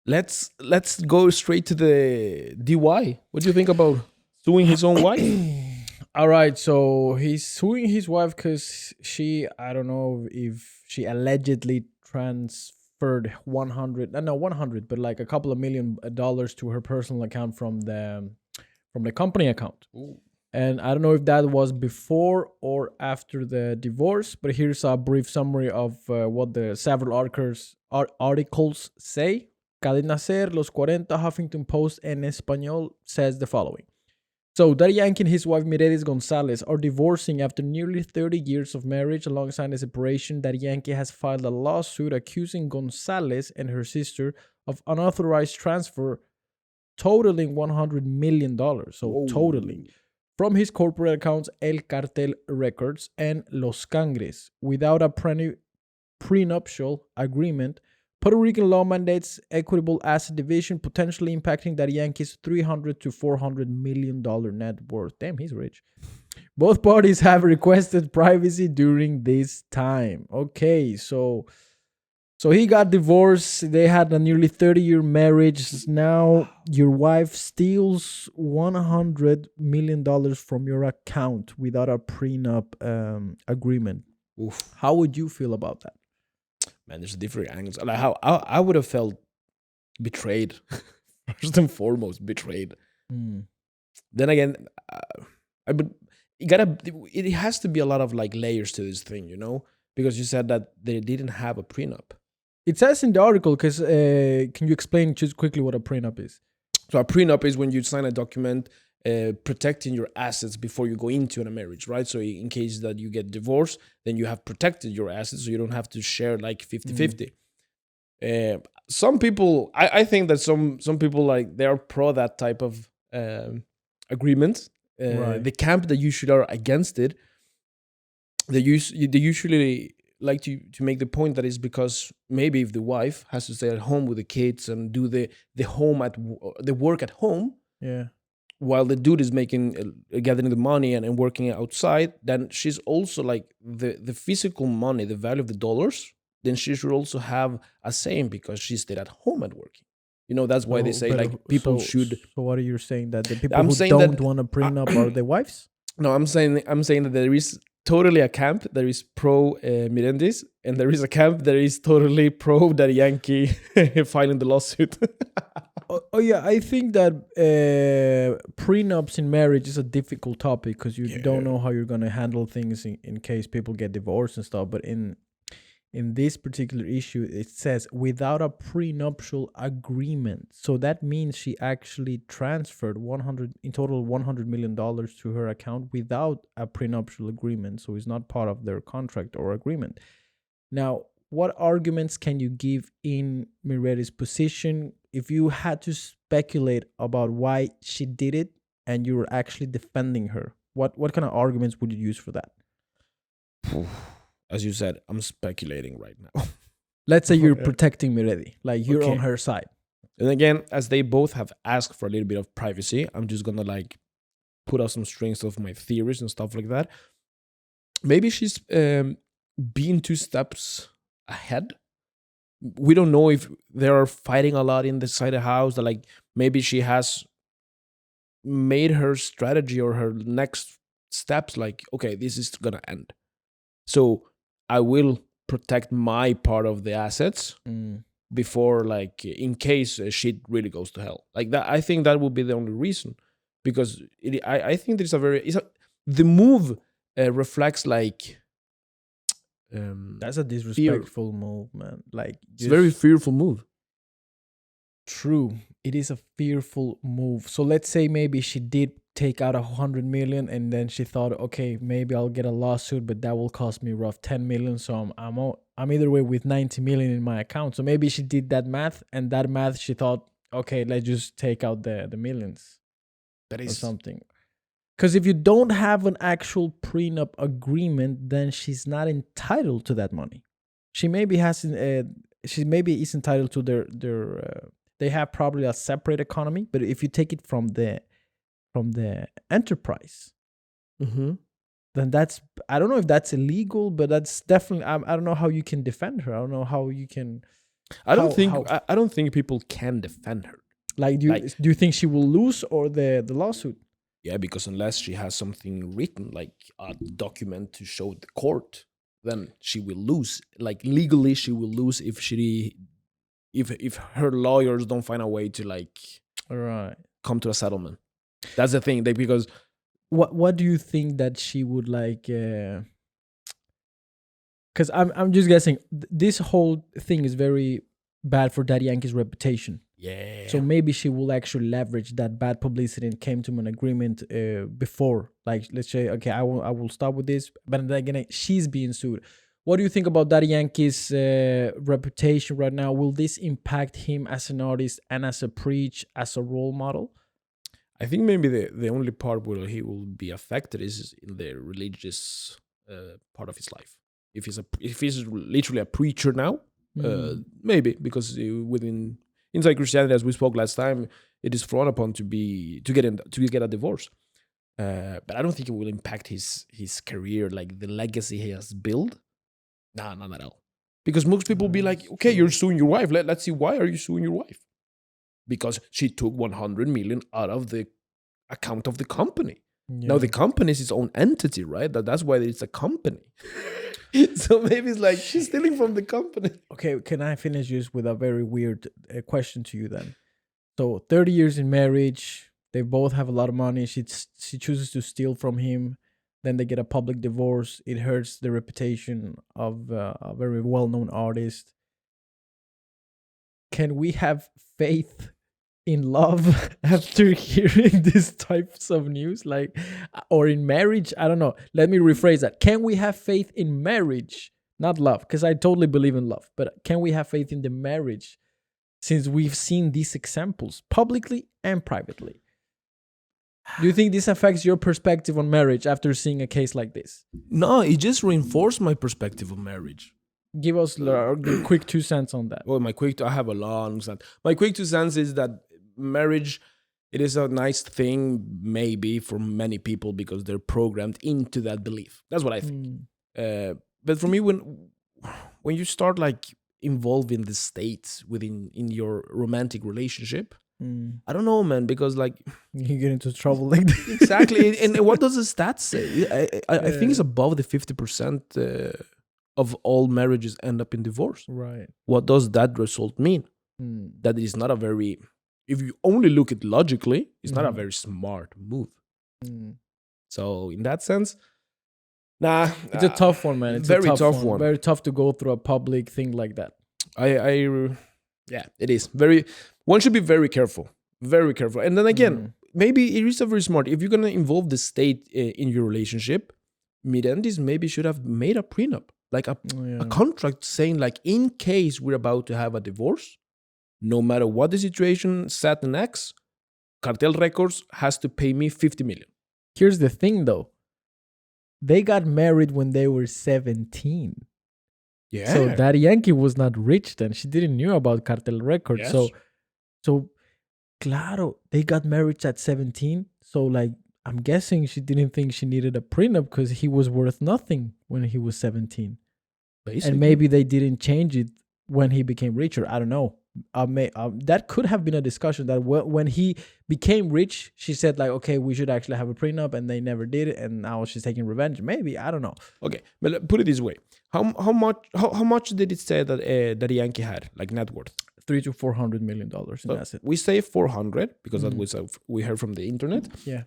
let's go straight to the DY. What do you think about suing his own wife? All right, so he's suing his wife because I don't know if she allegedly transferred 100, no, 100, but like a couple of million dollars to her personal account from the company account. Ooh. And I don't know if that was before or after the divorce, but here's a brief summary of what the several articles say. Cadena Ser, Los 40, Huffington Post, en Español says the following. So, Daddy Yankee and his wife Mireles Gonzalez are divorcing after nearly 30 years of marriage. Alongside the separation, Daddy Yankee has filed a lawsuit accusing Gonzalez and her sister of unauthorized transfer totaling $100 million. So, Whoa. totaling from his corporate accounts El Cartel Records and Los Cangres without a prenuptial agreement. Puerto Rican law mandates equitable asset division, potentially impacting Daddy Yankee's $300 to $400 million net worth. Damn, he's rich. Both parties have requested privacy during this time. Okay, so he got divorced. They had a nearly 30-year marriage. Now your wife steals $100 million from your account without a prenup agreement. Oof. How would you feel about that? Man, there's different angles. Like how I would have felt betrayed. First and foremost, betrayed. Then again, but it has to be a lot of like layers to this thing, you know, because you said that they didn't have a prenup. It says in the article, because can you explain just quickly what a prenup is? So a prenup is when you sign a document protecting your assets before you go into a marriage, right? So in case that you get divorced, then you have protected your assets so you don't have to share like 50-50. Some people, I think that some people like they are pro that type of agreement. Right. The camp that usually are against it, they usually like to make the point that is because maybe if the wife has to stay at home with the kids and do the work at home, Yeah. while the dude is making gathering the money and working outside, then she's also like the physical money, the value of the dollars, then she should also have a saying because she stayed at home and working. You know, that's why they say like people should. So what are you saying, that the people I'm who saying don't that want a prenup are the wives? no, I'm saying that there is totally a camp that is pro Mirendis, and there is a camp that is totally pro Daddy Yankee filing the lawsuit. Oh yeah, I think that prenups in marriage is a difficult topic because you don't know how you're gonna handle things in case people get divorced and stuff. But in this particular issue, it says without a prenuptial agreement. So that means she actually transferred $100 million to her account without a prenuptial agreement. So it's not part of their contract or agreement. Now, what arguments can you give in Miretta's position if you had to speculate about why she did it and you were actually defending her? What kind of arguments would you use for that? As you said, I'm speculating right now. Let's say you're protecting Mireti, like you're Okay. on her side. And again, as they both have asked for a little bit of privacy, I'm just gonna like put out some strings of my theories and stuff like that. Maybe she's been 2 steps ahead. We don't know if they are fighting a lot inside the house. That like maybe she has made her strategy or her next steps like, okay, this is gonna end. So I will protect my part of the assets before, like, in case shit really goes to hell. Like that, I think that would be the only reason, because I think there's the move reflects like. That's a disrespectful move, man. Like It's a very fearful move. True, it is a fearful move. So let's say maybe she did take out 100 million, and then she thought, okay, maybe I'll get a lawsuit, but that will cost me rough 10 million. So I'm either way with 90 million in my account. So maybe she did that math, and that math she thought, okay, let's just take out the millions. That or is something. Because if you don't have an actual prenup agreement, then she's not entitled to that money. She maybe she maybe is entitled to their. They have probably a separate economy, but if you take it from the enterprise, then that's, I don't know if that's illegal, but that's definitely, I don't know how you can defend her. I don't know how you can. How I don't think people can defend her. like Like, do you think she will lose or the lawsuit? yeah, because unless she has something written, like a document to show the court, then she will lose. Like legally, she will lose if her lawyers don't find a way to like All right. come to a settlement. That's the thing. Because What do you think that she would like? Because I'm just guessing. This whole thing is very bad for Daddy Yankee's reputation. yeah, So maybe she will actually leverage that bad publicity and came to an agreement before. Like, let's say, okay, I will stop with this, but then again, she's being sued. What do you think about Daddy Yankee's reputation right now? Will this impact him as an artist and as a preach, as a role model? I think maybe the only part where he will be affected is in the religious part of his life. If he's literally a preacher now, maybe because within inside Christianity, as we spoke last time, it is frowned upon to get a divorce. But I don't think it will impact his career, like the legacy he has built. Nah, not at all. Because most people be like, okay, you're suing your wife. Let's see, why are you suing your wife? Because she took 100 million out of the account of the company. Now the company is its own entity, right? That's why it's a company. So maybe it's like she's stealing from the company. Okay, can I finish just with a very weird question to you then? So 30 years in marriage, they both have a lot of money. She chooses to steal from him. Then they get a public divorce. It hurts the reputation of a very well-known artist. Can we have faith in love after hearing these types of news? Like, or in marriage? I don't know. Let me rephrase that. Can we have faith in marriage? Not love, because I totally believe in love. But can we have faith in the marriage since we've seen these examples publicly and privately? Do you think this affects your perspective on marriage after seeing a case like this? No, it just reinforced my perspective of marriage. Give us the quick 2 cents on that. Well, I have a long sentence. My quick 2 cents is that marriage, it is a nice thing maybe for many people because they're programmed into that belief. That's what I think. But for me, when you start like involving the state in your romantic relationship, I don't know, man, because like you get into trouble like this. Exactly. And what does the stats say? I think it's above the 50% of all marriages end up in divorce. Right. What does that result mean? That is not a very, if you only look at logically, it's not a very smart move. So in that sense, nah. It's a tough one, man. It's very a tough one. Very tough to go through a public thing like that. Yeah, it is. One should be very careful. Very careful. And then again, maybe it is a very smart. If you're going to involve the state in your relationship, Mirandis maybe should have made a prenup. Like a contract saying like, in case we're about to have a divorce, no matter what the situation set in X, Cartel Records has to pay me 50 million. Here's the thing though. They got married when they were 17. Yeah. So Daddy Yankee was not rich then. She didn't know about Cartel Records. Yes. So claro, they got married at 17. So like, I'm guessing she didn't think she needed a prenup because he was worth nothing when he was 17. Basically. And maybe they didn't change it when he became richer. I don't know. That could have been a discussion that when he became rich, she said like, okay, we should actually have a prenup, and they never did it, and now she's taking revenge. Maybe, I don't know. Okay, but put it this way: how much did it say that Daddy Yankee had, like net worth? $300 to $400 million in assets. We say 400 because that was we heard from the internet. Yeah,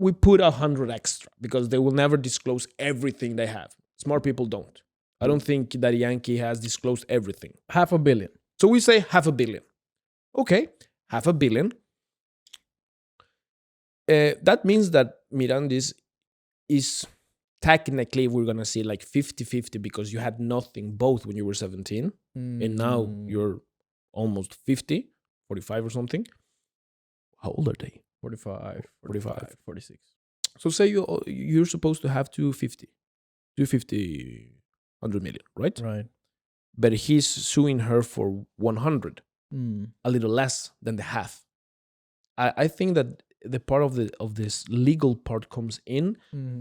we put 100 extra because they will never disclose everything they have. Smart people don't. I don't think Daddy Yankee has disclosed everything. $500 million. So we say $500 million. Okay, $500 million. That means that Mirandis is technically, we're going to say like 50-50 because you had nothing both when you were 17 and now you're almost 50, 45 or something. How old are they? 45, 46. So say you're supposed to have 250, 100 million, right? Right. But he's suing her for 100, a little less than the half. I think that the part of this legal part comes in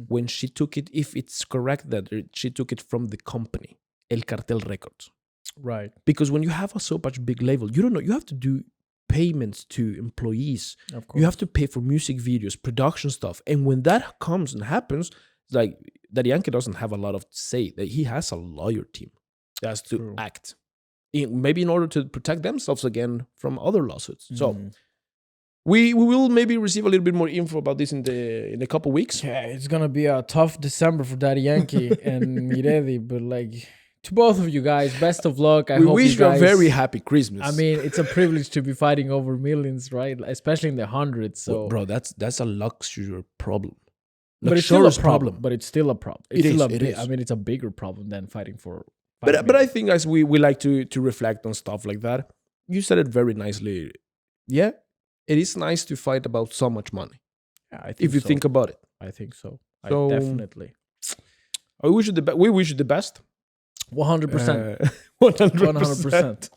when she took it, if it's correct that she took it from the company, El Cartel Records. Right. Because when you have a so much big label, you don't know. You have to do payments to employees. Of course. You have to pay for music videos, production stuff. And when that comes and happens, it's like Daddy Yankee doesn't have a lot of say. That he has a lawyer team that has to True. act, maybe in order to protect themselves again from other lawsuits. So we will maybe receive a little bit more info about this in a couple weeks. Yeah, it's gonna be a tough December for Daddy Yankee and Miredi, but like to both of you guys, best of luck. I We hope wish you you a guys, very happy Christmas. I mean, it's a privilege to be fighting over millions, right? Especially in the hundreds. So, bro, that's a luxury problem. but it's still a Luxurious problem. But it's still a problem. It It's still is, a it big. is. I mean, it's a bigger problem than fighting for. But I think, guys, we like to reflect on stuff like that. You said it very nicely. Yeah, it is nice to fight about so much money. Yeah, I think If you so. think about it. I think so. So, I definitely. We wish you the best. 100%. 100%. 100%.